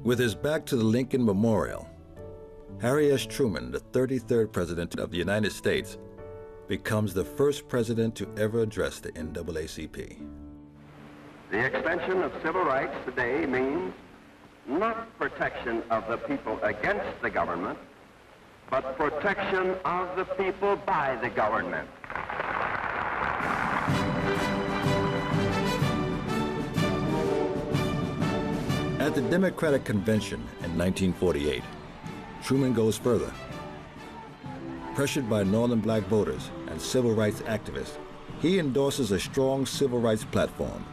With his back to the Lincoln Memorial, Harry S. Truman, the 33rd President of the United States, becomes the first president to ever address the NAACP. The extension of civil rights today means not protection of the people against the government, but protection of the people by the government. At the Democratic Convention in 1948, Truman goes further. Pressured by Northern black voters and civil rights activists, he endorses a strong civil rights platform,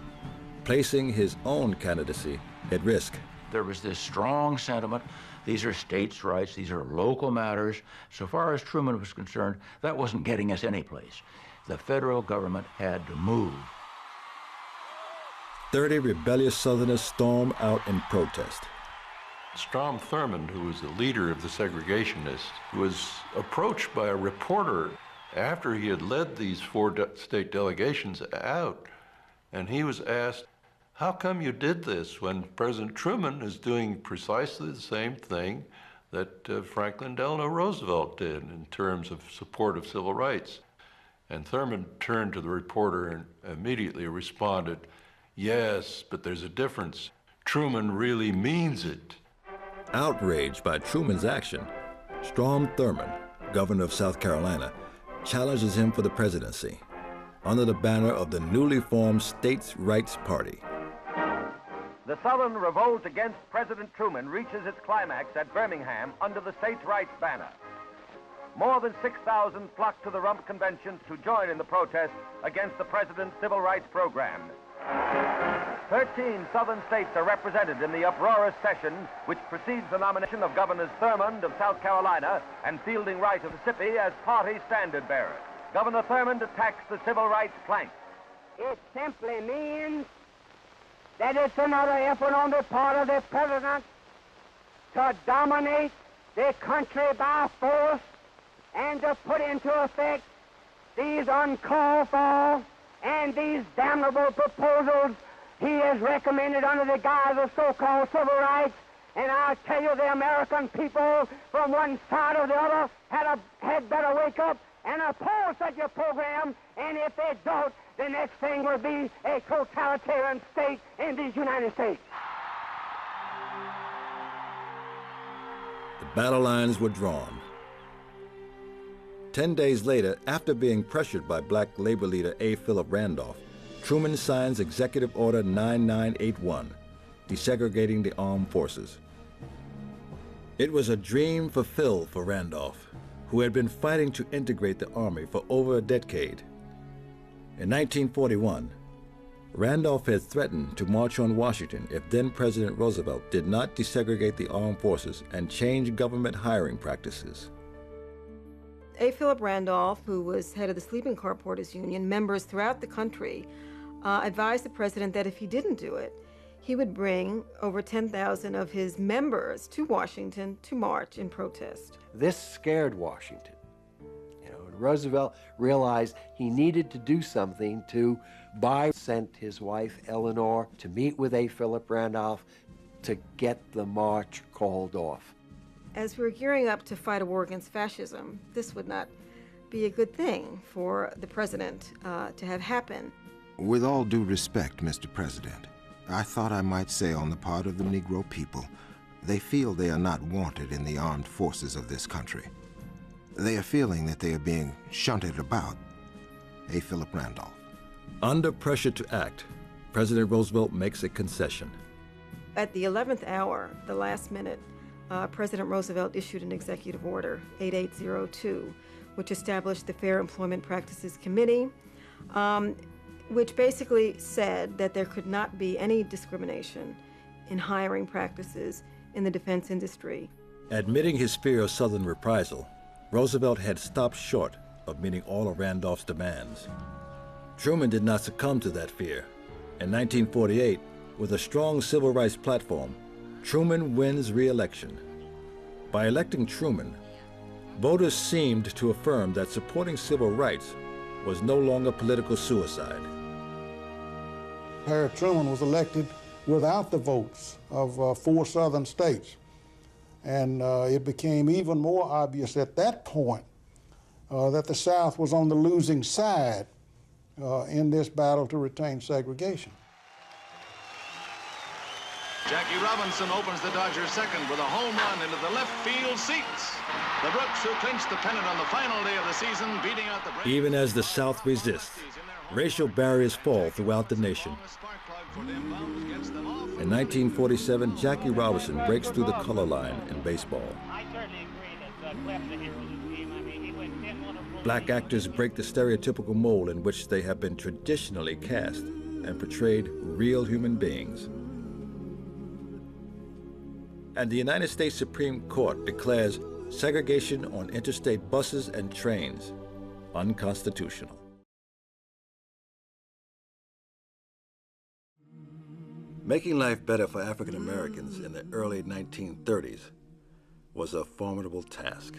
placing his own candidacy at risk. There was this strong sentiment, these are states' rights, these are local matters. So far as Truman was concerned, that wasn't getting us anyplace. The federal government had to move. 30 rebellious Southerners storm out in protest. Strom Thurmond, who was the leader of the segregationists, was approached by a reporter after he had led these 4 state delegations out, and he was asked, how come you did this when President Truman is doing precisely the same thing that Franklin Delano Roosevelt did in terms of support of civil rights? And Thurmond turned to the reporter and immediately responded, yes, but there's a difference. Truman really means it. Outraged by Truman's action, Strom Thurmond, governor of South Carolina, challenges him for the presidency under the banner of the newly formed States' Rights Party. The Southern revolt against President Truman reaches its climax at Birmingham under the States' Rights banner. More than 6,000 flocked to the Rump Convention to join in the protest against the president's civil rights program. 13 Southern states are represented in the uproarious session which precedes the nomination of Governors Thurmond of South Carolina and Fielding Wright of Mississippi as party standard bearers. Governor Thurmond attacks the civil rights plank. It simply means that it's another effort on the part of the president to dominate the country by force and to put into effect these uncalled for and these damnable proposals he has recommended under the guise of so-called civil rights. And I'll tell you, the American people from one side or the other had better wake up and oppose such a program, and if they don't, the next thing will be a totalitarian state in these United States. The battle lines were drawn. 10 days later, after being pressured by black labor leader A. Philip Randolph, Truman signs Executive Order 9981, desegregating the armed forces. It was a dream fulfilled for Randolph, who had been fighting to integrate the Army for over a decade. In 1941, Randolph had threatened to march on Washington if then-President Roosevelt did not desegregate the armed forces and change government hiring practices. A. Philip Randolph, who was head of the Sleeping Car Porters Union, members throughout the country advised the president that if he didn't do it, he would bring over 10,000 of his members to Washington to march in protest. This scared Washington. Roosevelt realized he needed to do something to sent his wife Eleanor to meet with A. Philip Randolph to get the march called off. As we were gearing up to fight a war against fascism, this would not be a good thing for the president to have happen. With all due respect, Mr. President, I thought I might say on the part of the Negro people, they feel they are not wanted in the armed forces of this country. They are feeling that they are being shunted about. A. Philip Randolph. Under pressure to act, President Roosevelt makes a concession. At the 11th hour, the last minute, President Roosevelt issued an executive order, 8802, which established the Fair Employment Practices Committee, which basically said that there could not be any discrimination in hiring practices in the defense industry. Admitting his fear of Southern reprisal, Roosevelt had stopped short of meeting all of Randolph's demands. Truman did not succumb to that fear. In 1948, with a strong civil rights platform, Truman wins re-election. By electing Truman, voters seemed to affirm that supporting civil rights was no longer political suicide. Harry Truman was elected without the votes of 4 southern states. And it became even more obvious at that point that the South was on the losing side in this battle to retain segregation. Jackie Robinson opens the Dodgers' second with a home run into the left field seats. The Brooks, who clinched the pennant on the final day of the season, beating out the Braves. Even as the South resists, racial barriers fall throughout the nation. In 1947, Jackie Robinson breaks through the color line in baseball. Black actors break the stereotypical mold in which they have been traditionally cast and portrayed real human beings. And the United States Supreme Court declares segregation on interstate buses and trains unconstitutional. Making life better for African Americans in the early 1930s was a formidable task.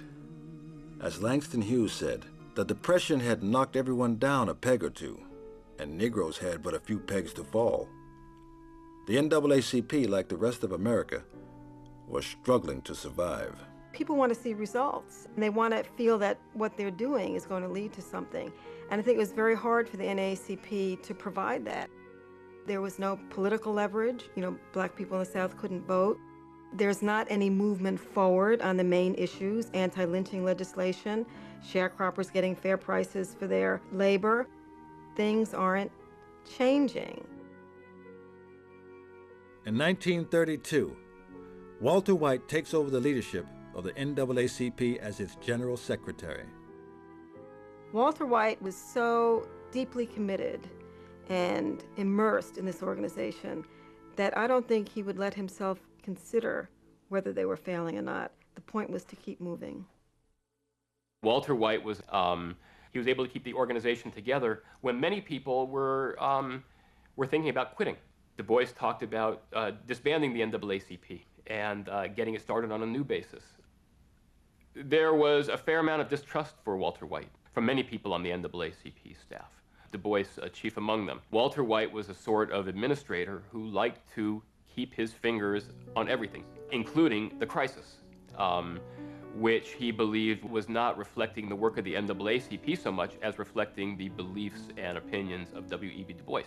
As Langston Hughes said, the Depression had knocked everyone down a peg or two, and Negroes had but a few pegs to fall. The NAACP, like the rest of America, was struggling to survive. People want to see results, and they want to feel that what they're doing is going to lead to something. And I think it was very hard for the NAACP to provide that. There was no political leverage. You know, black people in the South couldn't vote. There's not any movement forward on the main issues, anti-lynching legislation, sharecroppers getting fair prices for their labor. Things aren't changing. In 1932, Walter White takes over the leadership of the NAACP as its general secretary. Walter White was so deeply committed and immersed in this organization that I don't think he would let himself consider whether they were failing or not. The point was to keep moving. Walter White was, he was able to keep the organization together when many people were thinking about quitting. Du Bois talked about disbanding the NAACP and getting it started on a new basis. There was a fair amount of distrust for Walter White from many people on the NAACP staff, Du Bois chief among them. Walter White was a sort of administrator who liked to keep his fingers on everything, including the crisis, which he believed was not reflecting the work of the NAACP so much as reflecting the beliefs and opinions of W.E.B. Du Bois.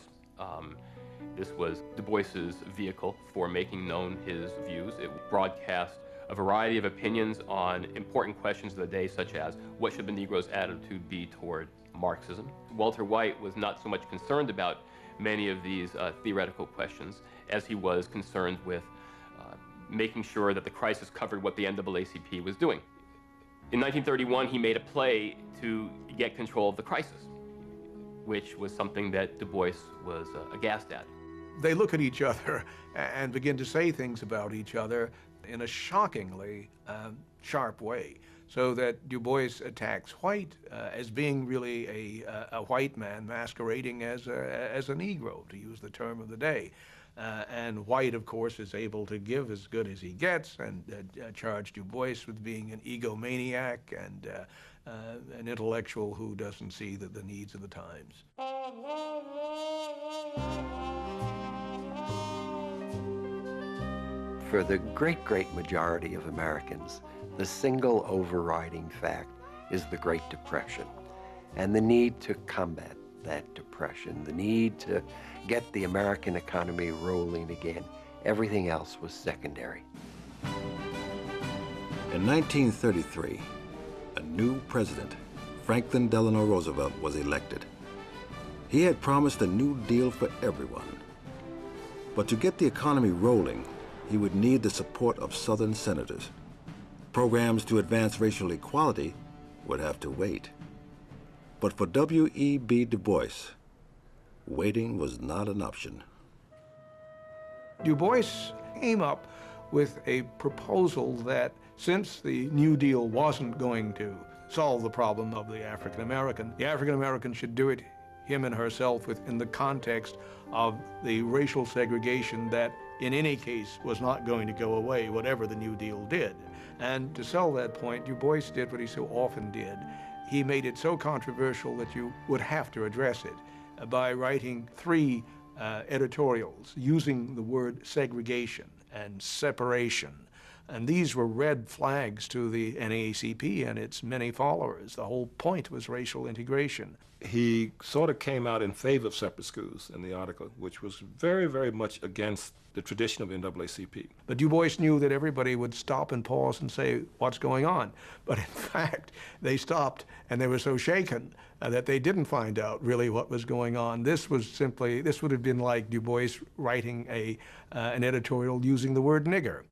This was Du Bois's vehicle for making known his views. It broadcast a variety of opinions on important questions of the day, such as what should the Negro's attitude be toward Marxism. Walter White was not so much concerned about many of these theoretical questions as he was concerned with making sure that the crisis covered what the NAACP was doing. In 1931, he made a play to get control of the crisis, which was something that Du Bois was aghast at. They look at each other and begin to say things about each other in a shockingly sharp way, so that Du Bois attacks White as being really a white man masquerading as a Negro, to use the term of the day. And White, of course, is able to give as good as he gets and charge Du Bois with being an egomaniac and an intellectual who doesn't see the needs of the times. For the great majority of Americans, the single overriding fact is the Great Depression and the need to combat that depression, the need to get the American economy rolling again. Everything else was secondary. In 1933, a new president, Franklin Delano Roosevelt, was elected. He had promised a New Deal for everyone. But to get the economy rolling, he would need the support of Southern senators. Programs to advance racial equality would have to wait. But for W.E.B. Du Bois, waiting was not an option. Du Bois came up with a proposal that since the New Deal wasn't going to solve the problem of the African American should do it, him and herself, within the context of the racial segregation that in any case was not going to go away, whatever the New Deal did. And to sell that point, Du Bois did what he so often did. He made it so controversial that you would have to address it by writing 3 editorials using the word segregation and separation. And these were red flags to the NAACP and its many followers. The whole point was racial integration. He sort of came out in favor of separate schools in the article, which was very, very much against the tradition of the NAACP. But Du Bois knew that everybody would stop and pause and say, what's going on? But in fact, they stopped and they were so shaken that they didn't find out really what was going on. This would have been like Du Bois writing an editorial using the word nigger.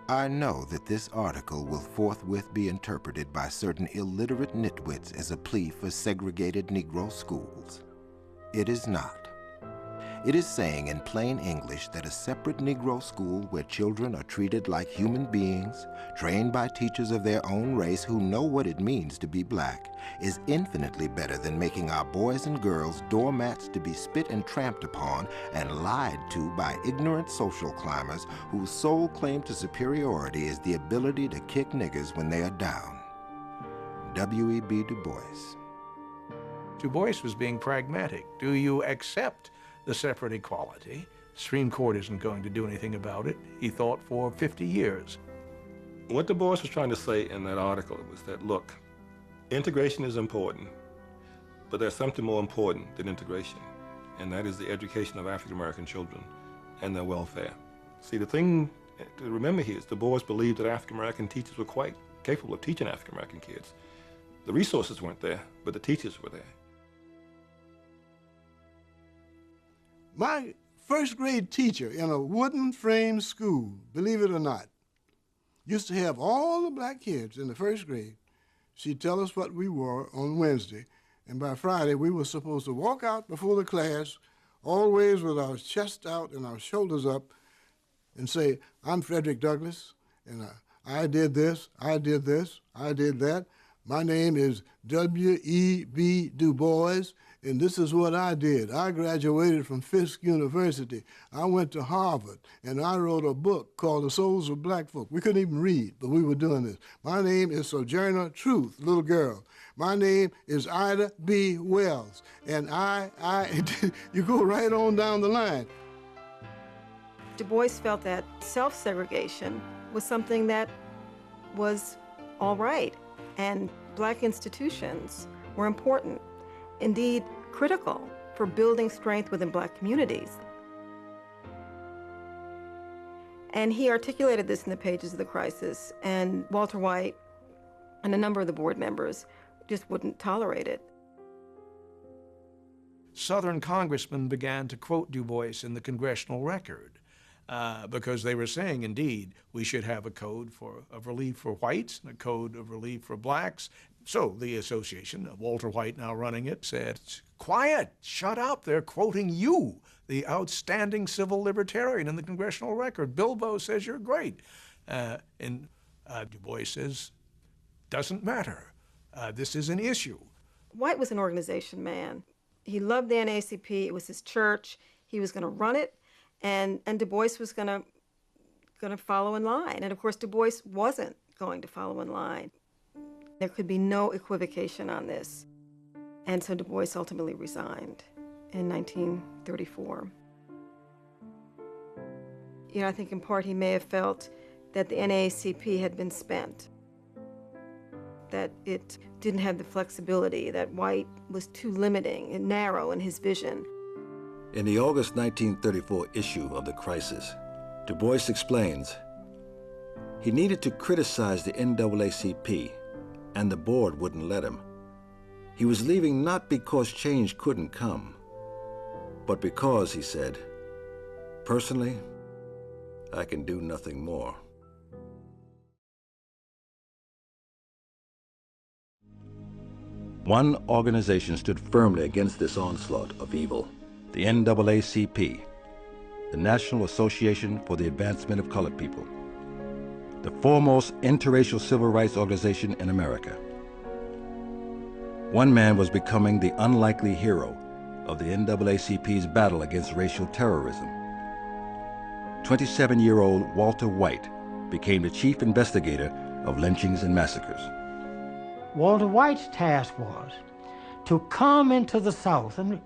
I know that this article will forthwith be interpreted by certain illiterate nitwits as a plea for segregated Negro schools. It is not. It is saying in plain English that a separate Negro school where children are treated like human beings, trained by teachers of their own race who know what it means to be black, is infinitely better than making our boys and girls doormats to be spit and tramped upon and lied to by ignorant social climbers whose sole claim to superiority is the ability to kick niggers when they are down. W.E.B. Du Bois. Du Bois was being pragmatic. Do you accept the separate equality? The Supreme Court isn't going to do anything about it, he thought, for 50 years. What Du Bois was trying to say in that article was that, look, integration is important, but there's something more important than integration, and that is the education of African American children and their welfare. See, the thing to remember here is Du Bois believed that African American teachers were quite capable of teaching African American kids. The resources weren't there, but the teachers were there. My first grade teacher in a wooden frame school, believe it or not, used to have all the black kids in the first grade. She'd tell us what we wore on Wednesday, and by Friday we were supposed to walk out before the class, always with our chest out and our shoulders up, and say, I'm Frederick Douglass, and I did this, I did this, I did that. My name is W.E.B. Du Bois, and this is what I did. I graduated from Fisk University. I went to Harvard, and I wrote a book called The Souls of Black Folk. We couldn't even read, but we were doing this. My name is Sojourner Truth, little girl. My name is Ida B. Wells, and you go right on down the line. Du Bois felt that self-segregation was something that was all right, and black institutions were important, indeed critical for building strength within black communities. And he articulated this in the pages of the crisis, and Walter White and a number of the board members just wouldn't tolerate it. Southern congressmen began to quote Du Bois in the congressional record because they were saying, indeed, we should have a code of relief for whites and a code of relief for blacks. So the association, Walter White now running it, said, quiet, shut up, they're quoting you, the outstanding civil libertarian in the congressional record. Bilbo says you're great. And Du Bois says, doesn't matter. This is an issue. White was an organization man. He loved the NAACP. It was his church. He was going to run it, and Du Bois was going to follow in line. And of course, Du Bois wasn't going to follow in line. There could be no equivocation on this. And so Du Bois ultimately resigned in 1934. You know, I think in part he may have felt that the NAACP had been spent, that it didn't have the flexibility, that White was too limiting and narrow in his vision. In the August 1934 issue of The Crisis, Du Bois explains, he needed to criticize the NAACP, and the board wouldn't let him. He was leaving not because change couldn't come, but because, he said, personally, I can do nothing more. One organization stood firmly against this onslaught of evil, the NAACP, the National Association for the Advancement of Colored People, the foremost interracial civil rights organization in America. One man was becoming the unlikely hero of the NAACP's battle against racial terrorism. 27-year-old Walter White became the chief investigator of lynchings and massacres. Walter White's task was to come into the South, and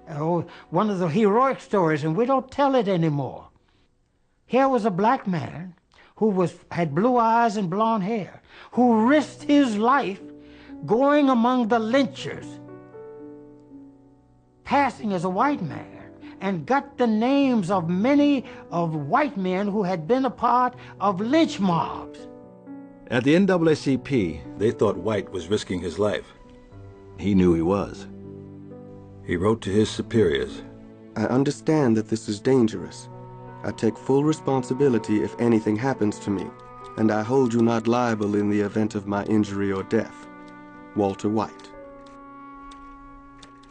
one of the heroic stories, and we don't tell it anymore. Here was a black man who had blue eyes and blonde hair, who risked his life going among the lynchers, passing as a white man, and got the names of many of white men who had been a part of lynch mobs. At the NAACP, they thought White was risking his life. He knew he was. He wrote to his superiors, I understand that this is dangerous. I take full responsibility if anything happens to me, and I hold you not liable in the event of my injury or death. Walter White.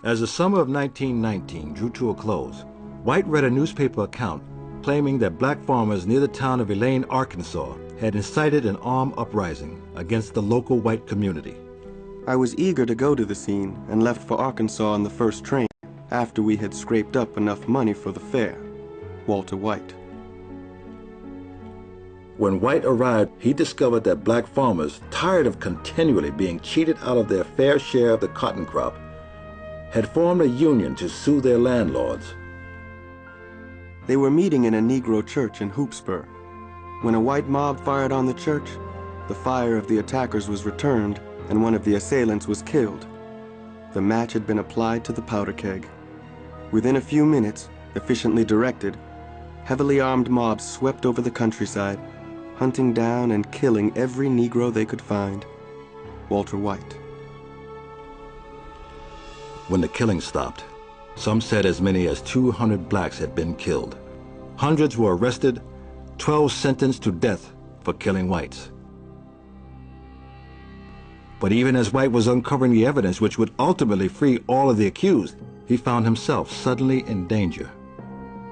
As the summer of 1919 drew to a close, White read a newspaper account claiming that black farmers near the town of Elaine, Arkansas, had incited an armed uprising against the local white community. I was eager to go to the scene and left for Arkansas on the first train after we had scraped up enough money for the fare. Walter White. When White arrived, he discovered that black farmers, tired of continually being cheated out of their fair share of the cotton crop, had formed a union to sue their landlords. They were meeting in a Negro church in Hoopsburg. When a white mob fired on the church, the fire of the attackers was returned and one of the assailants was killed. The match had been applied to the powder keg. Within a few minutes, efficiently directed, heavily armed mobs swept over the countryside, hunting down and killing every Negro they could find. Walter White. When the killing stopped, some said as many as 200 blacks had been killed. Hundreds were arrested, 12 sentenced to death for killing whites. But even as White was uncovering the evidence which would ultimately free all of the accused, he found himself suddenly in danger.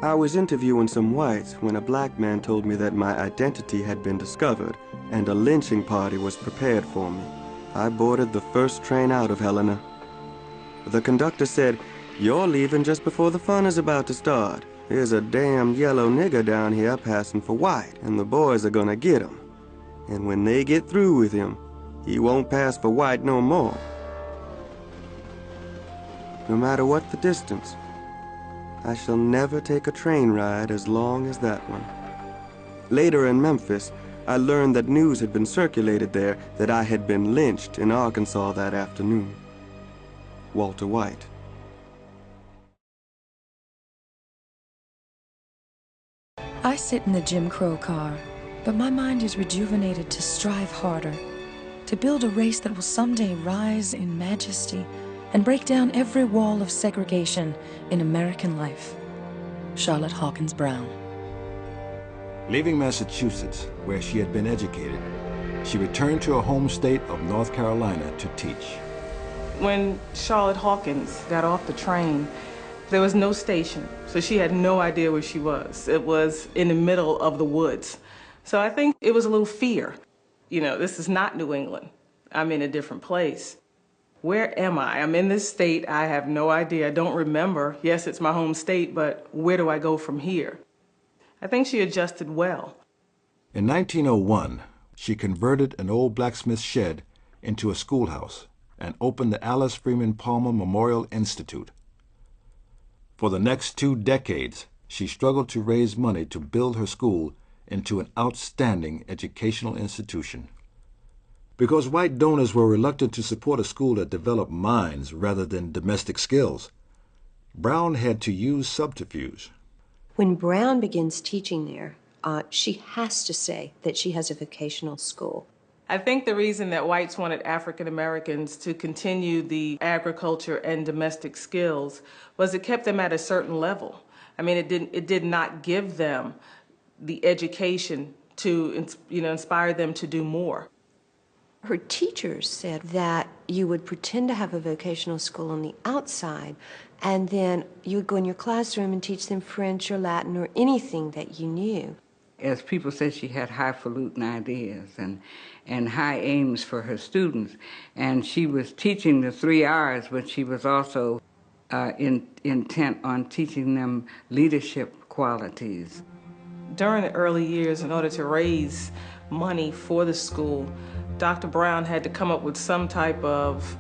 I was interviewing some whites when a black man told me that my identity had been discovered and a lynching party was prepared for me. I boarded the first train out of Helena. The conductor said, "You're leaving just before the fun is about to start. There's a damn yellow nigger down here passing for white, and the boys are gonna get him. And when they get through with him, he won't pass for white no more." No matter what the distance, I shall never take a train ride as long as that one. Later in Memphis, I learned that news had been circulated there that I had been lynched in Arkansas that afternoon. Walter White. I sit in the Jim Crow car, but my mind is rejuvenated to strive harder, to build a race that will someday rise in majesty and break down every wall of segregation in American life. Charlotte Hawkins Brown. Leaving Massachusetts, where she had been educated, she returned to her home state of North Carolina to teach. When Charlotte Hawkins got off the train, there was no station, so she had no idea where she was. It was in the middle of the woods. So I think it was a little fear. You know, this is not New England. I'm in a different place. Where am I? I'm in this state. I have no idea. I don't remember. Yes, it's my home state, but where do I go from here? I think she adjusted well. In 1901, she converted an old blacksmith shed into a schoolhouse and opened the Alice Freeman Palmer Memorial Institute. For the next 2 decades, she struggled to raise money to build her school into an outstanding educational institution. Because white donors were reluctant to support a school that developed minds rather than domestic skills, Brown had to use subterfuge. When Brown begins teaching there, she has to say that she has a vocational school. I think the reason that whites wanted African Americans to continue the agriculture and domestic skills was it kept them at a certain level. I mean, it did not give them the education to, inspire them to do more. Her teachers said that you would pretend to have a vocational school on the outside, and then you would go in your classroom and teach them French or Latin or anything that you knew. As people said, she had highfalutin ideas and high aims for her students. And she was teaching the 3 R's, but she was also intent on teaching them leadership qualities. During the early years, in order to raise money for the school, Dr. Brown had to come up with some type of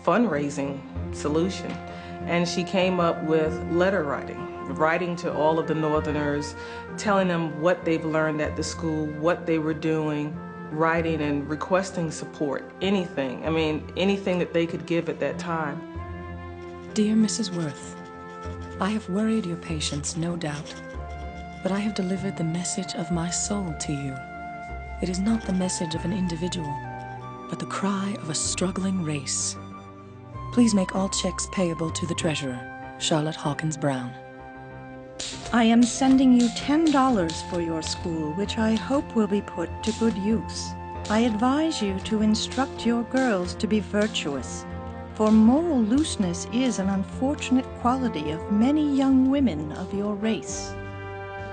fundraising solution. And she came up with letter writing to all of the Northerners, telling them what they've learned at the school, what they were doing, writing and requesting support, anything. I mean, anything that they could give at that time. Dear Mrs. Worth, I have worried your patience, no doubt, but I have delivered the message of my soul to you. It is not the message of an individual, but the cry of a struggling race. Please make all checks payable to the treasurer, Charlotte Hawkins Brown. I am sending you $10 for your school, which I hope will be put to good use. I advise you to instruct your girls to be virtuous, for moral looseness is an unfortunate quality of many young women of your race.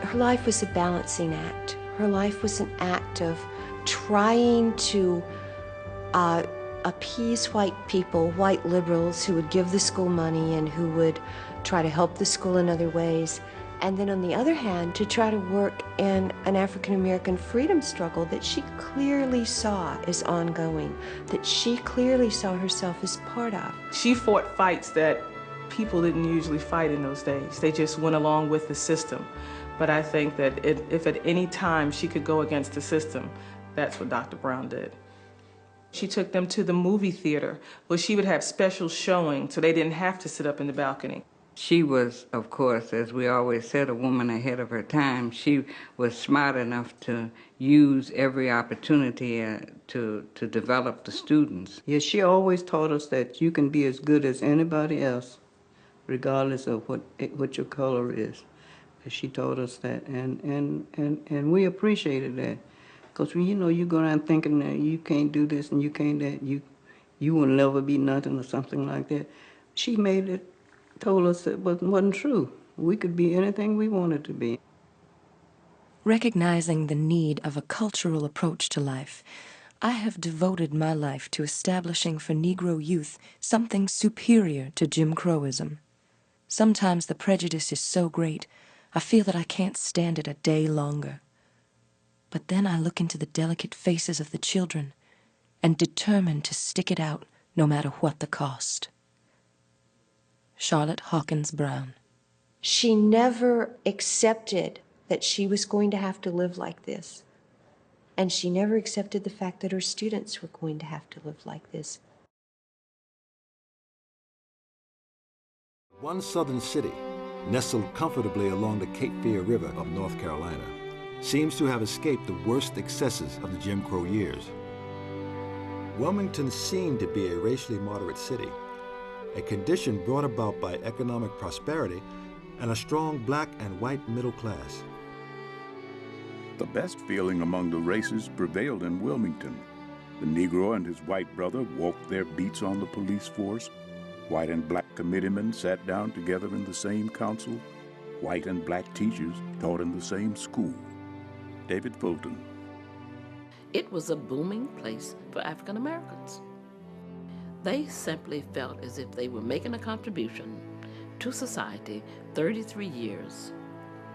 Her life was a balancing act. Her life was an act of trying to appease white people, white liberals who would give the school money and who would try to help the school in other ways. And then on the other hand, to try to work in an African-American freedom struggle that she clearly saw as ongoing, that she clearly saw herself as part of. She fought fights that people didn't usually fight in those days. They just went along with the system. But I think that if at any time she could go against the system, that's what Dr. Brown did. She took them to the movie theater where she would have special showing so they didn't have to sit up in the balcony. She was, of course, as we always said, a woman ahead of her time. She was smart enough to use every opportunity to develop the students. Yeah, she always taught us that you can be as good as anybody else, regardless of what your color is. She taught us that, and we appreciated that. Because, you know, you go around thinking that you can't do this and you can't that, you will never be nothing or something like that. She made it, told us it wasn't true. We could be anything we wanted to be. Recognizing the need of a cultural approach to life, I have devoted my life to establishing for Negro youth something superior to Jim Crowism. Sometimes the prejudice is so great, I feel that I can't stand it a day longer. But then I look into the delicate faces of the children and determine to stick it out no matter what the cost. Charlotte Hawkins Brown. She never accepted that she was going to have to live like this. And she never accepted the fact that her students were going to have to live like this. One southern city, nestled comfortably along the Cape Fear River of North Carolina, seems to have escaped the worst excesses of the Jim Crow years. Wilmington seemed to be a racially moderate city, a condition brought about by economic prosperity and a strong black and white middle class. The best feeling among the races prevailed in Wilmington. The Negro and his white brother walked their beats on the police force. White and black committeemen sat down together in the same council. White and black teachers taught in the same school. David Fulton. It was a booming place for African Americans. They simply felt as if they were making a contribution to society 33 years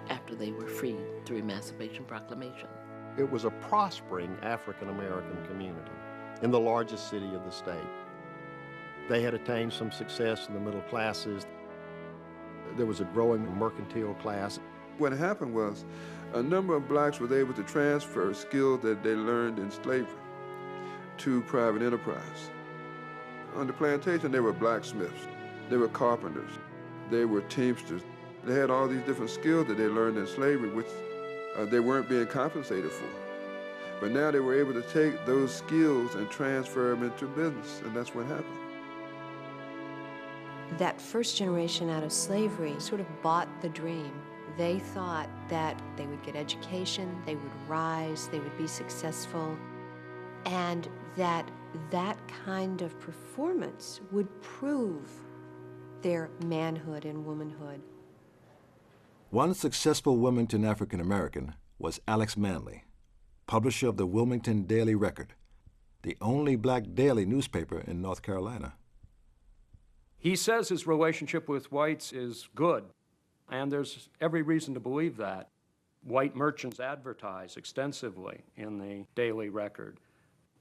after they were freed through Emancipation Proclamation. It was a prospering African American community in the largest city of the state. They had attained some success in the middle classes. There was a growing mercantile class. What happened was a number of blacks were able to transfer skills that they learned in slavery to private enterprise. On the plantation, they were blacksmiths, they were carpenters, they were teamsters. They had all these different skills that they learned in slavery, which they weren't being compensated for. But now they were able to take those skills and transfer them into business, and that's what happened. That first generation out of slavery sort of bought the dream. They thought that they would get education, they would rise, they would be successful, and that kind of performance would prove their manhood and womanhood. One successful Wilmington African American was Alex Manley, publisher of the Wilmington Daily Record, the only black daily newspaper in North Carolina. He says his relationship with whites is good, and there's every reason to believe that. White merchants advertise extensively in the Daily Record.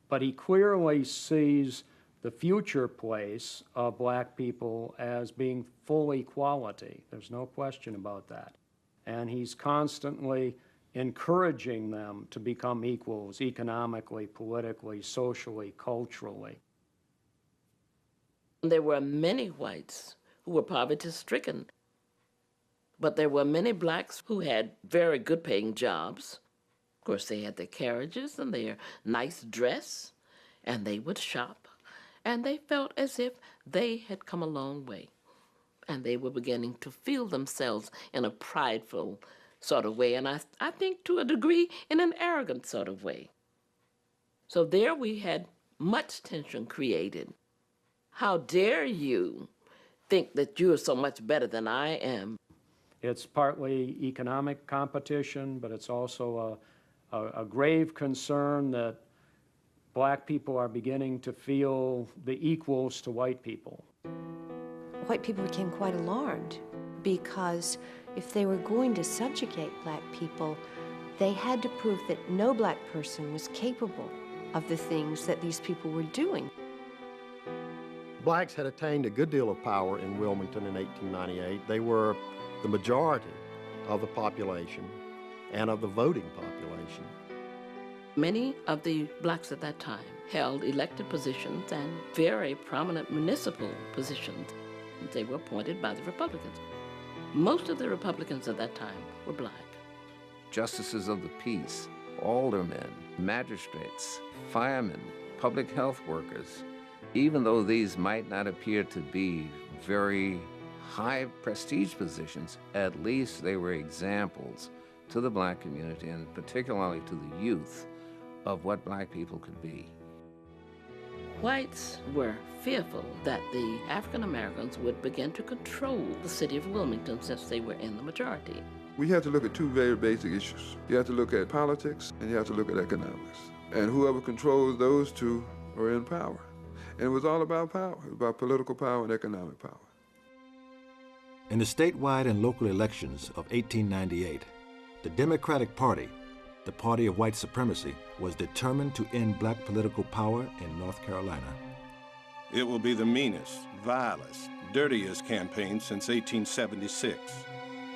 But he clearly sees the future place of black people as being full equality. There's no question about that. And he's constantly encouraging them to become equals economically, politically, socially, culturally. There were many whites who were poverty-stricken, but there were many blacks who had very good-paying jobs. Of course, they had their carriages and their nice dress, and they would shop, and they felt as if they had come a long way, and they were beginning to feel themselves in a prideful sort of way, and I think to a degree in an arrogant sort of way. So there we had much tension created. How dare you think that you are so much better than I am? It's partly economic competition, but it's also a grave concern that black people are beginning to feel the equals to white people. White people became quite alarmed because if they were going to subjugate black people, they had to prove that no black person was capable of the things that these people were doing. Blacks had attained a good deal of power in Wilmington in 1898. They were the majority of the population and of the voting population. Many of the blacks at that time held elected positions and very prominent municipal positions. They were appointed by the Republicans. Most of the Republicans at that time were black. Justices of the peace, aldermen, magistrates, firemen, public health workers, even though these might not appear to be very high prestige positions, at least they were examples to the black community and particularly to the youth of what black people could be. Whites were fearful that the African Americans would begin to control the city of Wilmington since they were in the majority. We have to look at two very basic issues. You have to look at politics and you have to look at economics. And whoever controls those two are in power. And it was all about power. It was about political power and economic power. In the statewide and local elections of 1898, the Democratic Party, the party of white supremacy, was determined to end black political power in North Carolina. It will be the meanest, vilest, dirtiest campaign since 1876.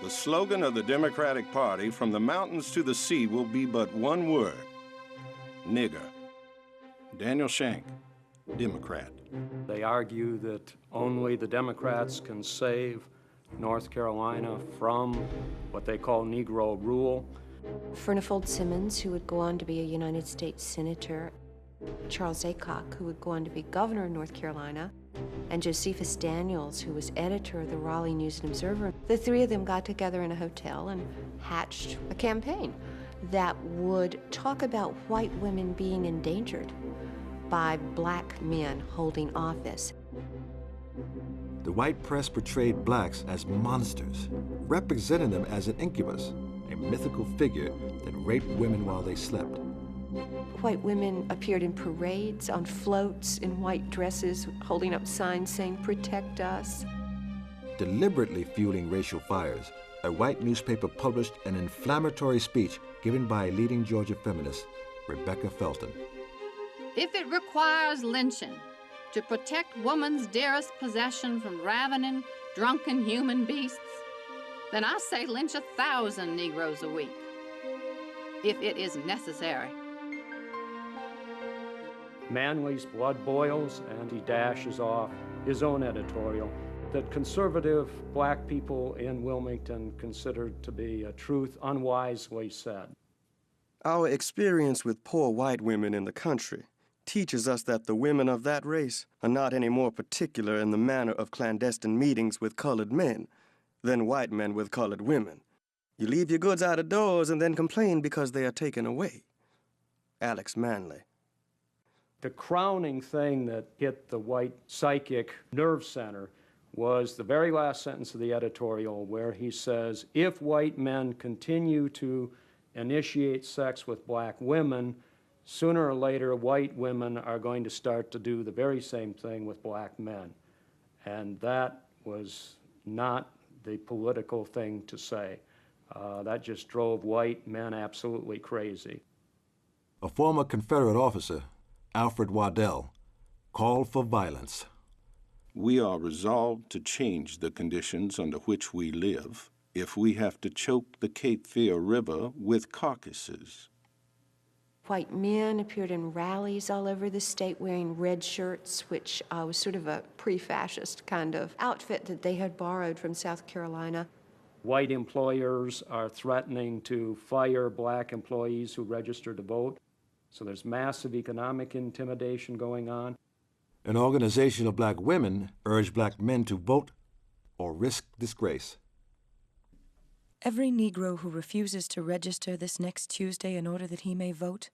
The slogan of the Democratic Party, from the mountains to the sea, will be but one word: nigger. Daniel Shank, Democrat. They argue that only the Democrats can save North Carolina from what they call Negro rule. Furnifold Simmons, who would go on to be a United States Senator, Charles Aycock, who would go on to be governor of North Carolina, and Josephus Daniels, who was editor of the Raleigh News and Observer. The three of them got together in a hotel and hatched a campaign that would talk about white women being endangered by black men holding office. The white press portrayed blacks as monsters, representing them as an incubus, a mythical figure that raped women while they slept. White women appeared in parades, on floats, in white dresses, holding up signs saying, "Protect us." Deliberately fueling racial fires, a white newspaper published an inflammatory speech given by a leading Georgia feminist, Rebecca Felton. If it requires lynching to protect woman's dearest possession from ravening, drunken human beasts, then I say lynch 1,000 Negroes a week, if it is necessary. Manly's blood boils, and he dashes off his own editorial that conservative black people in Wilmington considered to be a truth unwisely said. Our experience with poor white women in the country teaches us that the women of that race are not any more particular in the manner of clandestine meetings with colored men than white men with colored women. You leave your goods out of doors and then complain because they are taken away. Alex Manly. The crowning thing that hit the white psychic nerve center was the very last sentence of the editorial, where he says, if white men continue to initiate sex with black women, sooner or later white women are going to start to do the very same thing with black men. And that was not the political thing to say. That just drove white men absolutely crazy. A former Confederate officer, Alfred Waddell, called for violence. We are resolved to change the conditions under which we live if we have to choke the Cape Fear River with carcasses. White men appeared in rallies all over the state wearing red shirts, which was sort of a pre-fascist kind of outfit that they had borrowed from South Carolina. White employers are threatening to fire black employees who register to vote. So there's massive economic intimidation going on. An organization of black women urged black men to vote or risk disgrace. Every Negro who refuses to register this next Tuesday in order that he may vote,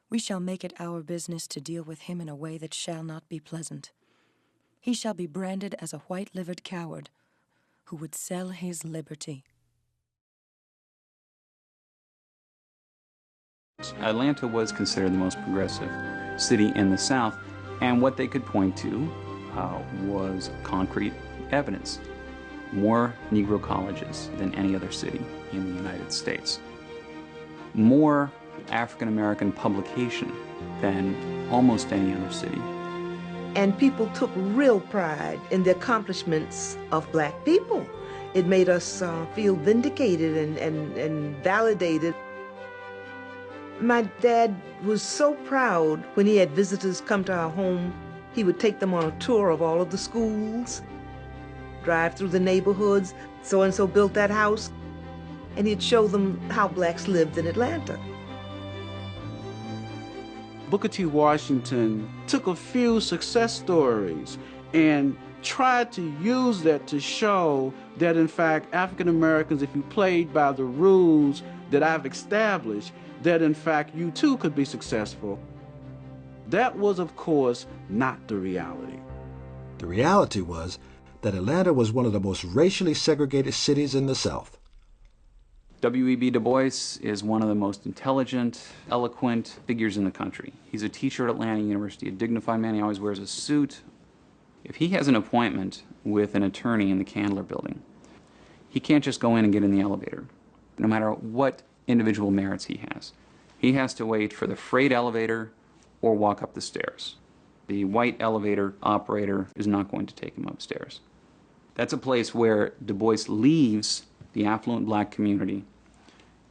we shall make it our business to deal with him in a way that shall not be pleasant. He shall be branded as a white-livered coward who would sell his liberty. Atlanta was considered the most progressive city in the South, and what they could point to was concrete evidence. More Negro colleges than any other city in the United States. More African American publication than almost any other city. And people took real pride in the accomplishments of black people. It made us feel vindicated and validated. My dad was so proud when he had visitors come to our home. He would take them on a tour of all of the schools, drive through the neighborhoods. So-and-so built that house, and he'd show them how blacks lived in Atlanta. Booker T. Washington took a few success stories and tried to use that to show that, in fact, African Americans, if you played by the rules that I've established, that, in fact, you too could be successful. That was, of course, not the reality. The reality was that Atlanta was one of the most racially segregated cities in the South. W.E.B. Du Bois is one of the most intelligent, eloquent figures in the country. He's a teacher at Atlanta University, a dignified man. He always wears a suit. If he has an appointment with an attorney in the Candler building, he can't just go in and get in the elevator, no matter what individual merits he has. He has to wait for the freight elevator or walk up the stairs. The white elevator operator is not going to take him upstairs. That's a place where Du Bois leaves the affluent black community,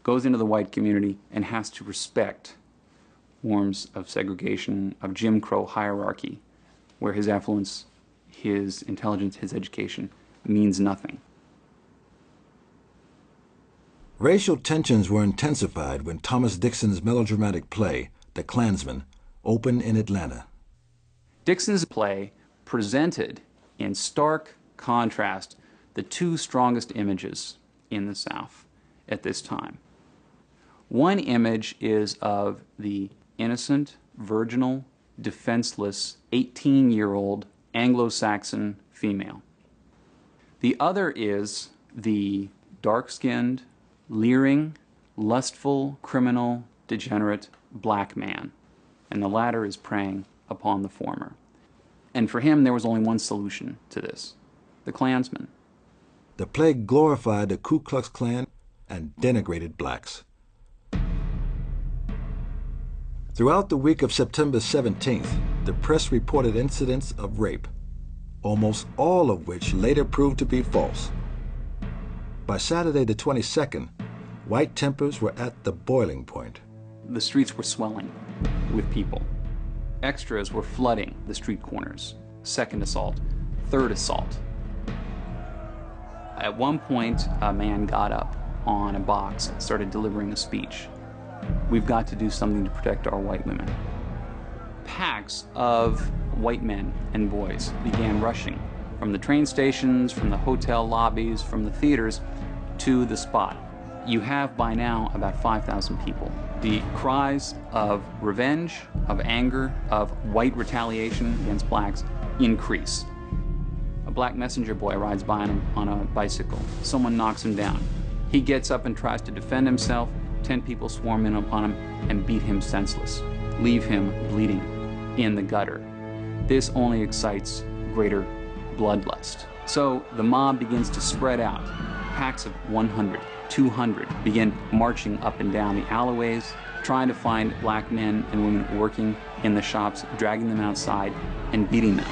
goes into the white community, and has to respect forms of segregation, of Jim Crow hierarchy, where his affluence, his intelligence, his education means nothing. Racial tensions were intensified when Thomas Dixon's melodramatic play, The Klansman, opened in Atlanta. Dixon's play presented in stark contrast the two strongest images in the South at this time. One image is of the innocent, virginal, defenseless, 18-year-old Anglo-Saxon female. The other is the dark-skinned, leering, lustful, criminal, degenerate black man, and the latter is preying upon the former. And for him, there was only one solution to this: the Klansman. The play glorified the Ku Klux Klan and denigrated blacks. Throughout the week of September 17th, the press reported incidents of rape, almost all of which later proved to be false. By Saturday the 22nd, white tempers were at the boiling point. The streets were swelling with people. Extras were flooding the street corners. Second assault, third assault. At one point, a man got up on a box and started delivering a speech. We've got to do something to protect our white women. Packs of white men and boys began rushing from the train stations, from the hotel lobbies, from the theaters to the spot. You have by now about 5,000 people. The cries of revenge, of anger, of white retaliation against blacks increase. A black messenger boy rides by on a bicycle. Someone knocks him down. He gets up and tries to defend himself. 10 people swarm in upon him and beat him senseless, leave him bleeding in the gutter. This only excites greater bloodlust. So the mob begins to spread out, packs of 100, 200 began marching up and down the alleyways, trying to find black men and women working in the shops, dragging them outside and beating them.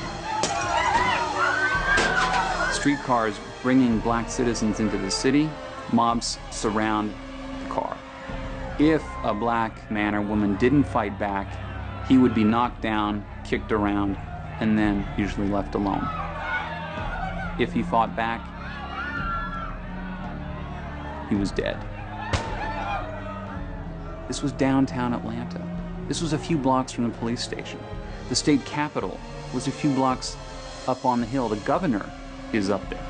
Streetcars bringing black citizens into the city, mobs surround the car. If a black man or woman didn't fight back, he would be knocked down, kicked around, and then usually left alone. If he fought back, he was dead. This was downtown Atlanta. This was a few blocks from the police station. The state capitol was a few blocks up on the hill. The governor is up there.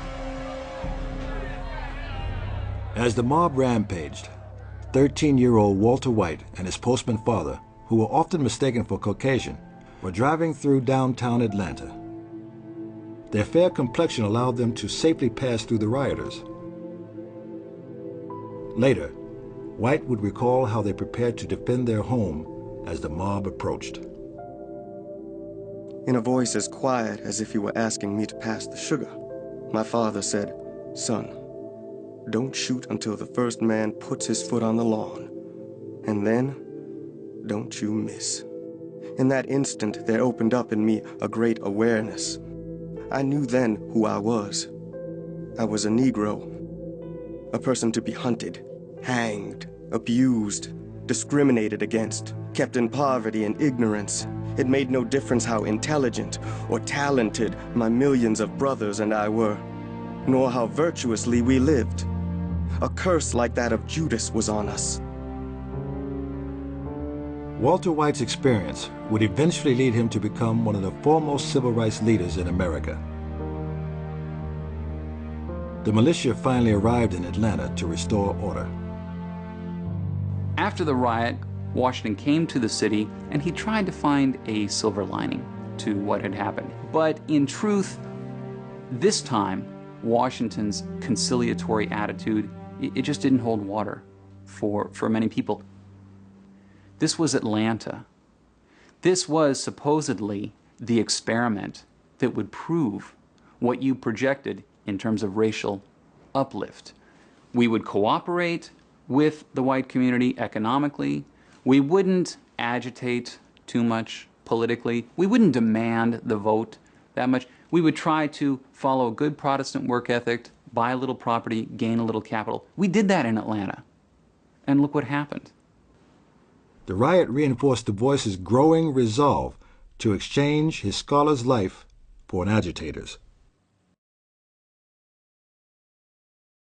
As the mob rampaged, 13-year-old Walter White and his postman father, who were often mistaken for Caucasian, were driving through downtown Atlanta. Their fair complexion allowed them to safely pass through the rioters. Later, White would recall how they prepared to defend their home as the mob approached. In a voice as quiet as if he were asking me to pass the sugar, my father said, "Son, don't shoot until the first man puts his foot on the lawn. And then, don't you miss." In that instant, there opened up in me a great awareness. I knew then who I was. I was a Negro, a person to be hunted, hanged, abused, discriminated against, kept in poverty and ignorance. It made no difference how intelligent or talented my millions of brothers and I were, nor how virtuously we lived. A curse like that of Judas was on us. Walter White's experience would eventually lead him to become one of the foremost civil rights leaders in America. The militia finally arrived in Atlanta to restore order. After the riot, Washington came to the city and he tried to find a silver lining to what had happened. But in truth, this time, Washington's conciliatory attitude, it just didn't hold water for many people. This was Atlanta. This was supposedly the experiment that would prove what you projected in terms of racial uplift. We would cooperate with the white community economically. We wouldn't agitate too much politically. We wouldn't demand the vote that much. We would try to follow a good Protestant work ethic, buy a little property, gain a little capital. We did that in Atlanta. And look what happened. The riot reinforced Du Bois's growing resolve to exchange his scholar's life for an agitator's.